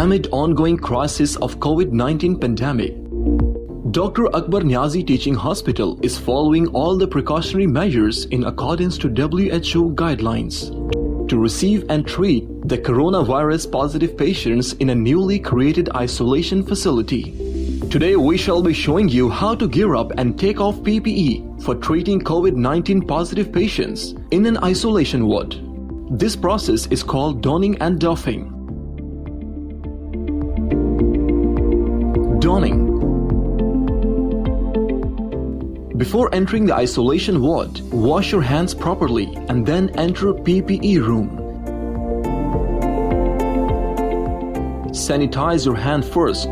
amid ongoing crisis of Covid-19 pandemic, Dr. Akbar Niazi Teaching Hospital is following all the precautionary measures in accordance to WHO guidelines to receive and treat the coronavirus positive patients in a newly created isolation facility. Today we shall be showing you how to gear up and take off PPE for treating COVID-19 positive patients in an isolation ward. This process is called donning and doffing. Donning. Before entering the isolation ward, wash your hands properly and then enter PPE room. Sanitize your hand first.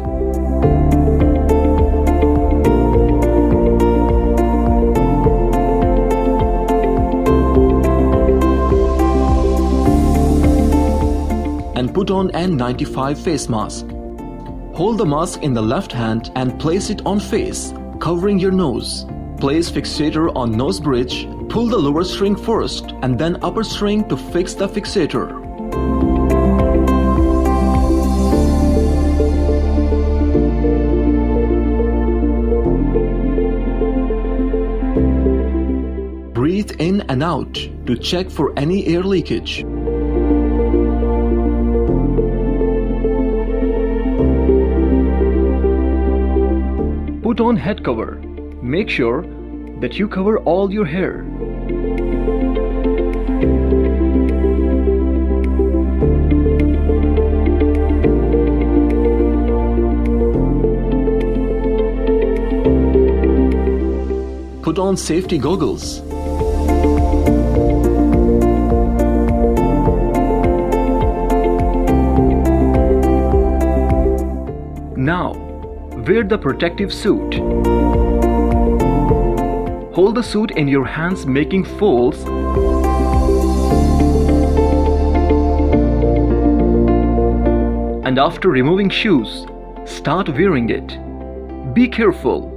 And put on N95 face mask. Hold the mask in the left hand and place it on face, covering your nose. Place fixator on nose bridge, pull the lower string first and then upper string to fix the fixator. Breathe in and out to check for any air leakage. Put on head cover. Make sure that you cover all your hair. Put on safety goggles. Now, wear the protective suit. Hold the suit in your hands making folds. And after removing shoes, start wearing it. Be careful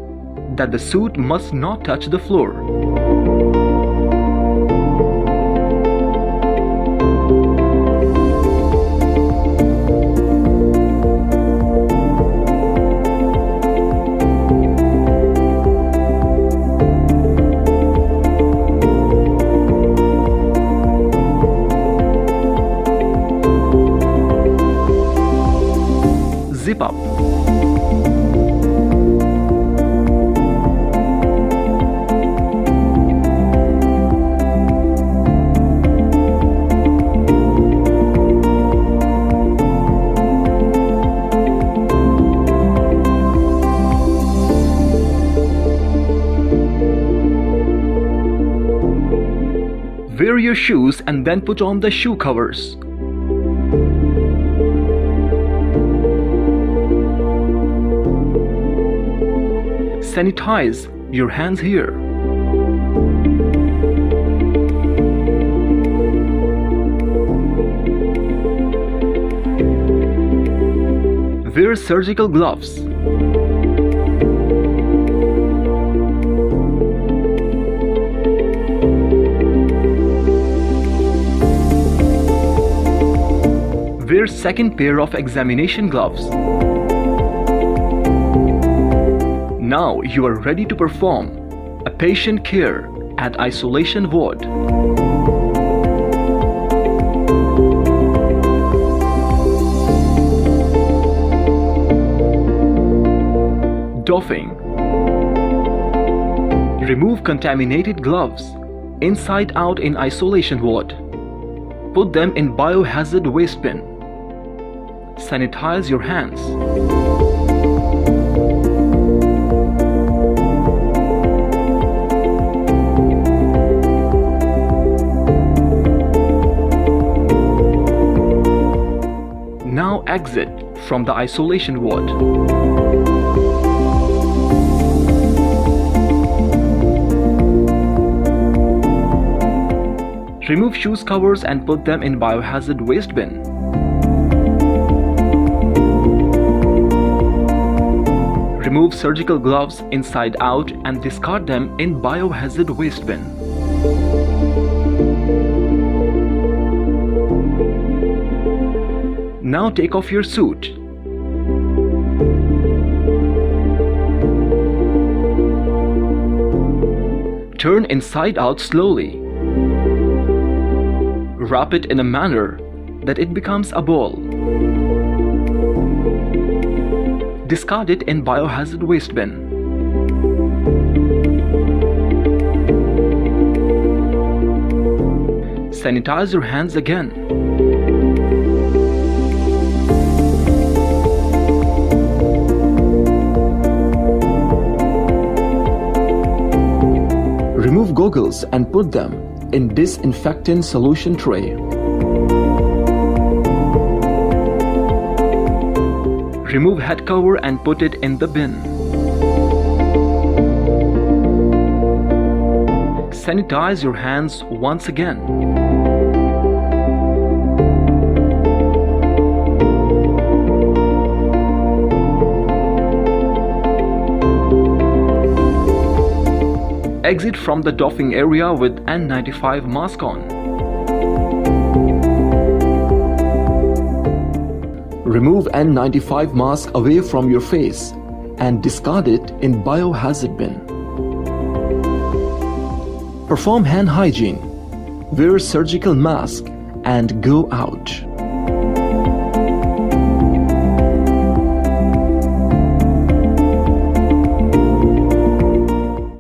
that the suit must not touch the floor. Zip up. Wear your shoes and then put on the shoe covers. Sanitize your hands here. Wear surgical gloves. Wear second pair of examination gloves. Now you are ready to perform a patient care at isolation ward. Doffing. Remove contaminated gloves inside out in isolation ward. Put them in biohazard waste bin. Sanitize your hands. Now exit from the isolation ward. Remove shoes covers and put them in biohazard waste bin. Remove surgical gloves inside out and discard them in biohazard waste bin. Now take off your suit Turn inside out slowly. Wrap it in a manner that it becomes a ball. Discard it in biohazard waste bin. Sanitize your hands again. Remove goggles and put them in disinfectant solution tray. Remove head cover and put it in the bin. Sanitize your hands once again. Exit from the doffing area with N95 mask on. Remove N95 mask away from your face and discard it in biohazard bin. Perform hand hygiene, wear surgical mask and go out.